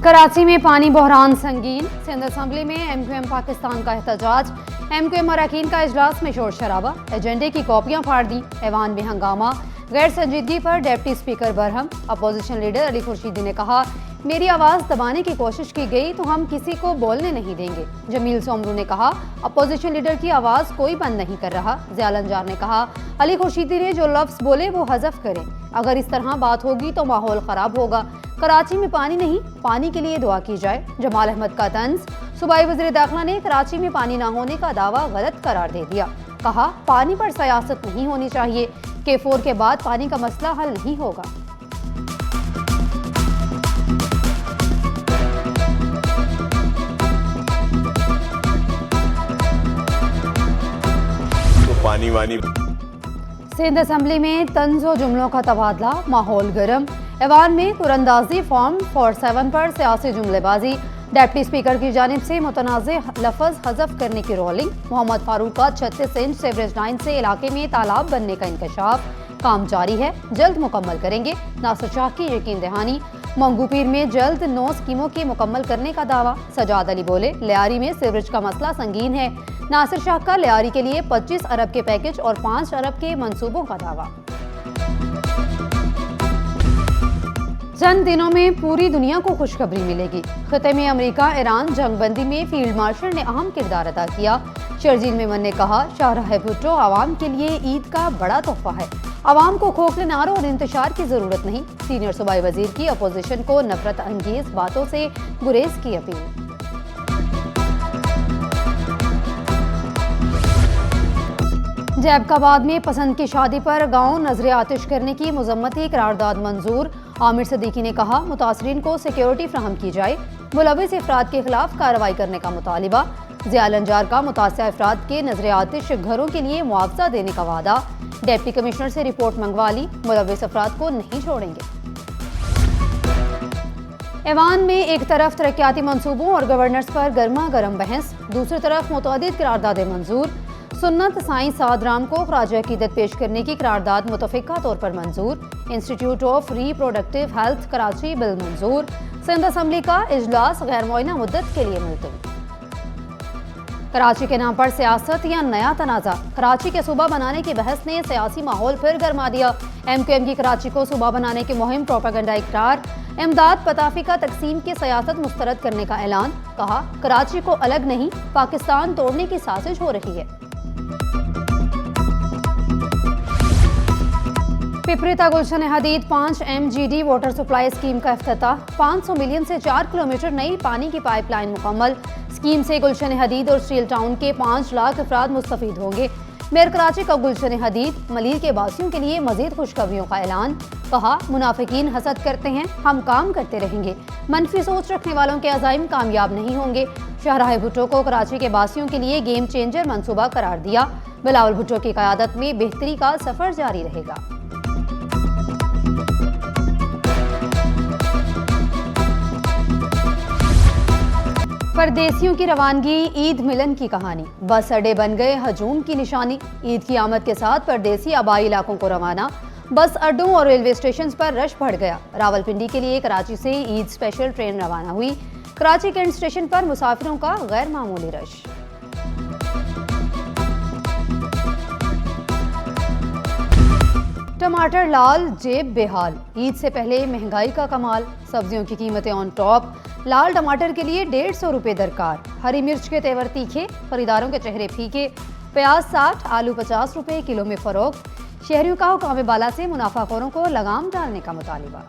कराची में पानी बहरान संगीन। सिंध असम्बली में MQM पाकिस्तान का एहतजाज। MQM अरकान का इजलास में शोर शराबा। एजेंडे की कॉपियां फाड़ दी। ऐवान में हंगामा। गैर संजीदगी पर deputy speaker Barham. Opposition leader Ali Khurshidi ने कहा, मेरी आवाज़ दबाने की कोशिश की गई तो हम किसी को बोलने नहीं देंगे। जमील सोमरू ने कहा, अपोजिशन लीडर की आवाज़ कोई बंद नहीं कर रहा। ज़ियालंजार ने कहा, अली खुर्शीदी ने जो लफ्ज़ बोले वो हज़फ करें। अगर इस तरह बात होगी तो माहौल ख़राब होगा। कराची में पानी नहीं, पानी के लिए दुआ की जाए। जमाल अहमद का तंज। सूबाई वज़ीर दाखिला ने कराची में पानी ना होने का दावा गलत करार दे दिया। कहा, पानी पर सियासत नहीं होनी चाहिए। K4 के बाद पानी का मसला हल नहीं होगा। तो पानी वानी। सिंध असम्बली में तंज़ो जुमलों का तबादला। माहौल गर्म। ऐवान में कुरंदाजी फॉर्म 47 पर सियासी जुमलेबाजी। डिप्टी स्पीकर की जानिब से मुतनाज़े लफ्ज़ हज़फ करने की रोलिंग। मोहम्मद फारूक का 36 इंच सेवरेज लाइन से इलाके में तालाब बनने का इंकशाफ। काम जारी है, जल्द मुकम्मल करेंगे। नासिर शाह की यकीन दहानी। मंगूपीर में जल्द 9 स्कीमों के मुकम्मल करने का दावा। सजाद अली बोले, लियारी में सीवरेज का मसला संगीन है। नासिर शाह का लियारी के लिए 25 अरब के पैकेज और 5 अरब के मंसूबों का दावा। चंद दिनों में पूरी दुनिया को खुशखबरी मिलेगी। खिते में अमेरिका ईरान जंगबंदी में फील्ड मार्शल ने अहम किरदार अदा किया। शर्जील मेमन ने कहा, शाहराह भुट्टो आवाम के लिए ईद का बड़ा तोहफा है। आवाम को खोखले नारों और इंतशार की जरूरत नहीं। सीनियर सूबाई वजीर की अपोजिशन को नफरत अंगेज बातों से गुरेज की अपील। जैबकाबाद में पसंद की शादी पर गांव नजरे आतिश करने की मुजम्मती करारदाद मंजूर। आमिर सदीकी ने कहा, मुतासरीन को सिक्योरिटी फ्राहम की जाए। मुलविस अफराद के खिलाफ कार्रवाई करने का मुतालिबा। ज़ियालंजार का मुतासिर अफराद के नजरे आतिश घरों के लिए मुआवजा देने का वादा। डिप्टी कमिश्नर से रिपोर्ट मंगवा ली। मुलविस अफराद को नहीं छोड़ेंगे। ऐवान में एक तरफ तरक्याती मंसूबों और गवर्नर्स पर गर्मा गर्म बहस, दूसरी तरफ मुतअद्दिद करारदादें मंजूर। सुन्नत साइंस सादराम को खराज अकीदत पेश करने की करारदाद मुतफ़िका तौर पर मंजूर। Institute of reproductive health Karachi bill मंजूर। सिंध असम्बली का इजलास गैर मुअय्यना मुद्दत के लिए मुलतवी। कराची के नाम पर सियासत या नया तनाज़ा। कराची के सूबा बनाने की बहस ने सियासी माहौल फिर गर्मा दिया। MQM की कराची को सूबा बनाने की मुहिम प्रोपेगेंडा इकरार। इमदाद पताफिका तकसीम की सियासत मुस्तरद करने का ऐलान। कहा, कराची को अलग नहीं, पाकिस्तान तोड़ने की साजिश हो रही है। पिपरिता गुलशन हदीद 5 MGD वाटर सप्लाई स्कीम का इफ्तिताह। 500 मिलियन से 4 किलोमीटर नई पानी की पाइपलाइन मुकम्मल। स्कीम से गुलशन हदीद और स्टील टाउन के 5 लाख अफराद मुस्तफीद होंगे। मेयर कराची का गुलशन हदीद। मलीर के बासियों के लिए मजीद खुशखबरियों का ऐलान। कहा, मुनाफिकीन हसद करते हैं, हम काम करते रहेंगे। मनफी सोच रखने वालों के अज़ाइम कामयाब नहीं होंगे। शाहराह भुट्टो को कराची के बासियों के लिए गेम चेंजर मंसूबा करार दिया। बिलावल भुट्टो की क़यादत में बेहतरी का सफर जारी रहेगा। परदेसियों की रवानगी, ईद मिलन की कहानी। बस अड्डे बन गए हजूम की निशानी। ईद की आमद के साथ परदेसी आबाई इलाकों को रवाना। बस अड्डों और रेलवे स्टेशन पर रश बढ़ गया। रावलपिंडी के लिए कराची से ईद स्पेशल ट्रेन रवाना हुई। कराची कैंट स्टेशन पर मुसाफिरों का गैर मामूली रश। टमाटर लाल, जेब बेहाल। ईद से पहले महंगाई का कमाल। सब्जियों की कीमतें ऑन टॉप। लाल टमाटर के लिए 150 रुपये दरकार। हरी मिर्च के तेवर तीखे, खरीदारों के चेहरे फीके। प्याज 60, आलू 50 रुपये किलो में फरोख्त। शहरियों का हुक्काम बाला से मुनाफाखोरों को लगाम डालने का मुतालिबा।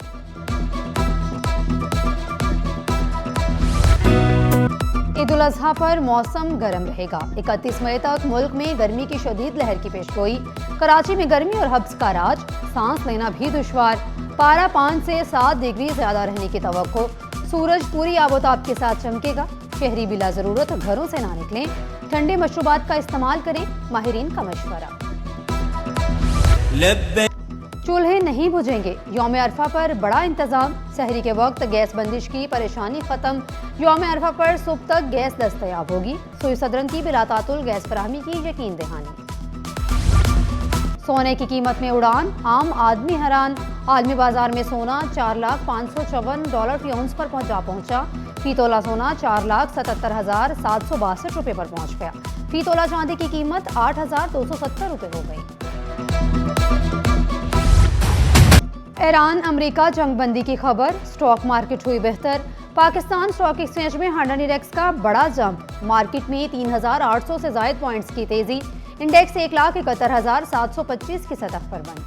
ईद उल अज़हा पर मौसम गर्म रहेगा। 31 मई तक मुल्क में गर्मी की शदीद लहर की पेशगोई। कराची में गर्मी और हब्स का राज, सांस लेना भी दुश्वार। पारा 5 से 7 डिग्री ज्यादा रहने की तवक्को। सूरज पूरी आबोताब के साथ चमकेगा। शहरी बिला जरूरत घरों से ना निकलें। ठंडे मशरूबात का इस्तेमाल करें, माहिरीन का मशवरा। चूल्हे नहीं बुझेंगे, यौम अरफा पर बड़ा इंतजाम। सहरी के वक्त गैस बंदिश की परेशानी खत्म। यौम अरफा पर सुबह तक गैस दस्तयाब होगी। सुई सदरन की बिलातातुल गैस फराहमी की यकीन दहानी। सोने की कीमत में उड़ान, आम आदमी हैरान। आलमी बाजार में सोना $4,554 फी औंस पर पहुंचा। फी तोला सोना $4,77,762 रुपये पर पहुंच गया। फी तोला चांदी की कीमत $8,270 रुपये हो गई। ईरान अमेरिका जंगबंदी की खबर, स्टॉक मार्केट हुई बेहतर। पाकिस्तान स्टॉक एक्सचेंज में 100 इंडेक्स का बड़ा जंप, मार्केट में 3,800 से ज्यादा पॉइंट्स की तेजी। इंडेक्स 1,71,725 की सतह पर बंद।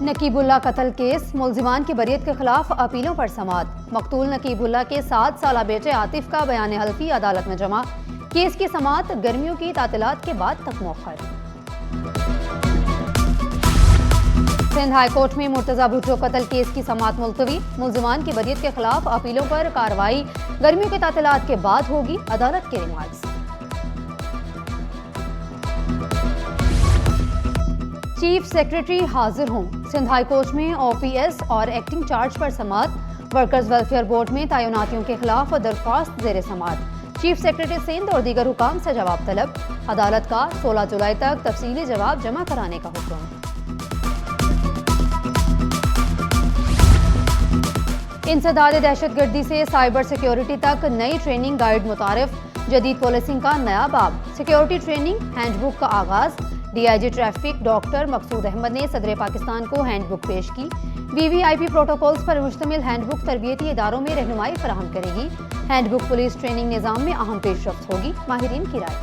नकीबुल्ला कत्ल केस, मुल्जिमान की बरियत के खिलाफ अपीलों पर समाअत। मकतूल नकीबुल्ला के 7 साला बेटे आतिफ का बयान हल्फी अदालत में जमा। केस की समाअत गर्मियों की तातीलात के बाद तक मौखर। सिंध हाई कोर्ट में मुर्तजा भुट्टो कत्ल केस की समाअत मुलतवी। मुल्जिमान की बरियत के खिलाफ अपीलों पर कार्रवाई गर्मियों के तातीलात के बाद होगी, अदालत के रिमार्क्स। चीफ सेक्रेटरी हाजिर हों, सिंध हाई कोर्ट में ओपीएस और एक्टिंग चार्ज पर समाअत। वर्कर्स वेलफेयर बोर्ड में तैनातियों के खिलाफ दरख्वास्त जेर समाअत। चीफ सेक्रेटरी सिंध और दीगर हुकाम से जवाब तलब। अदालत का 16 जुलाई तक तफसीली जवाब जमा कराने का हुक्म। इंसदाद दहशतगर्दी से साइबर सिक्योरिटी तक नई ट्रेनिंग गाइड मुतारिफ। जदीद पॉलिसिंग का नया बाब, सिक्योरिटी ट्रेनिंग हैंडबुक का आगाज। डीआईजी ट्रैफिक डॉक्टर मकसूद अहमद ने सदर पाकिस्तान को हैंडबुक पेश की। वीवीआईपी प्रोटोकॉल्स पर मुश्तमिल हैंडबुक तरबियती इदारों में रहनुमाई फराहम करेगी। हैंडबुक पुलिस ट्रेनिंग निज़ाम में अहम पेशरफ्त होगी, माहिरीन की राय।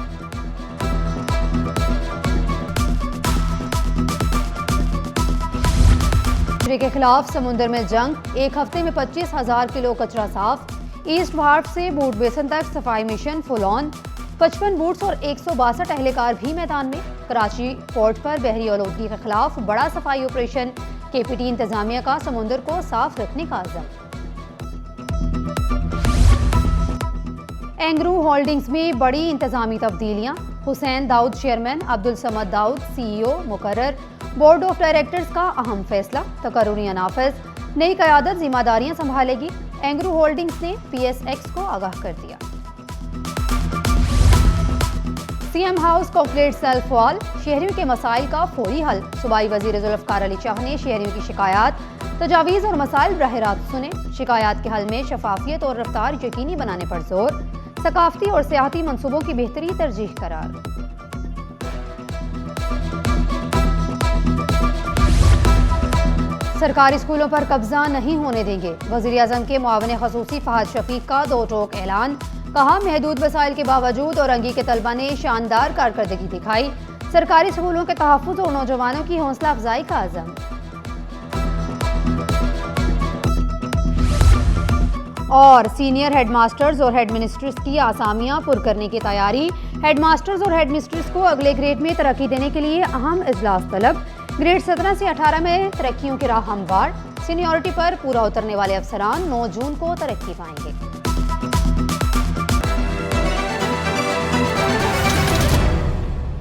के खिलाफ समुद्र में जंग, एक हफ्ते में 25,000 किलो कचरा साफ। ईस्ट भारत से बूट बेसन तक सफाई मिशन फुल ऑन। 55 बूट्स और 162 अहलकार भी मैदान में। कराची पोर्ट पर बहरी आलूदगी के खिलाफ बड़ा सफाई ऑपरेशन। केपीटी इंतजामिया का समुद्र को साफ रखने का अज़म। एंग्रू होल्डिंग्स में बड़ी इंतजामी तब्दीलियां। हुसैन दाऊद चेयरमैन, अब्दुल समद दाऊद सीईओ मुकर्रर। बोर्ड ऑफ डायरेक्टर्स का अहम फैसला, तकर्रुरी नाफिज। नई क़यादत जिम्मेदारियां संभालेगी। एंग्रू होल्डिंग्स ने पीएसएक्स को आगाह कर दिया। CM house corporate self wall, शहरियों के मसाइल का फौरी हल। सूबाई वजीर जुल्फ़िकार अली शाह ने शहरियों की शिकायत, तजावीज़ और मसाइल बराह रास्त सुने। शिकायत के हल में शफाफियत और रफ्तार यकीनी बनाने पर जोर। सकाफती और सियाहती मनसूबों की बेहतरी तरजीह करार। सरकारी स्कूलों पर कब्जा नहीं होने देंगे, वज़ीर आज़म के मुआविन ख़ुसूसी फ़हद शफीक का दो टोक ऐलान। कहा, महदूद वसाइल के बावजूद औरंगी के तलबा ने शानदार कारकर्दगी दिखाई। सरकारी स्कूलों के तहफ़्फ़ुज़ और नौजवानों की हौसला अफजाई का अज़म। और सीनियर हेडमास्टर्स और हेडमिनिस्ट्रेस की आसामियां पुर करने की तैयारी। हेडमास्टर्स और हेडमिनिस्ट्रेस को अगले ग्रेड में तरक्की देने के लिए अहम इजलास तलब। ग्रेड 17 से 18 में तरक्कियों की राह हमवार। सीनियरिटी पर पूरा उतरने वाले अफसरान 9 जून को तरक्की पाएंगे।